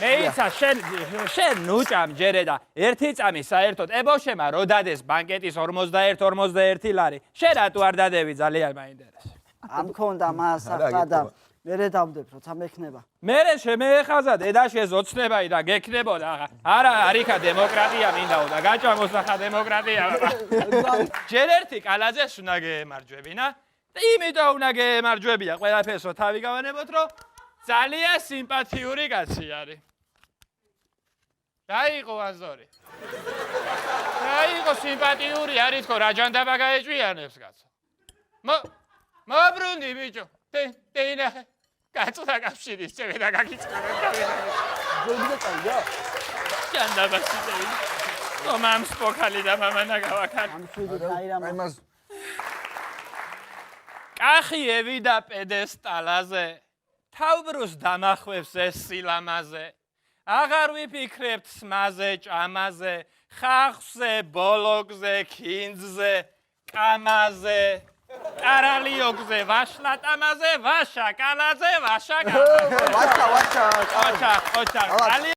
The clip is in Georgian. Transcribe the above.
მეიცა შენ ნუჭამ ჯერე და ერთი წამი საერთოდ ებოშემა რო დადეს ბანკეტის 41 ლარი შენ რატო არ დადები ძალიან მაინტერესებს ამ ქონდა მასახა და მერე დავდებ როცა მექნება მერე შემეეხაზა დედაშე ზოცნებայի და გექნებოდა არა არიქა დემოკრატია მინდაო და გაჭამოსახა დემოკრატია ჯერ ერთი კალაძეს უნდა გეემარჯვებინა იმიტომ უნდა გეემარჯვებია ყველაფერსო თავი გავანებოთ რომ ძალიან სიმპათიური კაცი არის დაიყო აზორი დაიყო სიმპათიური არის თქო რა ჯანდაბა გაეჭვიანებს კაცო მობრუნდი ბიჭო დეინახე კაცთა კავშირის წევრი და გაგიწყარებ ჯანდაბაში დეინახე მამს პოქალი და მამანა გავაქარ კახი ევიდა პედესტალაზე თავბრუს დამახვევს ეს სილამაზე აღარ ვიფიქრებთ სმაზე ჭამაზე ხახზე ბოლოგზე ქინძზე კამაზე კარალიოგზე ვაშლატამაზე ვაშა კალაზე ვაშა კალაზე ვაშა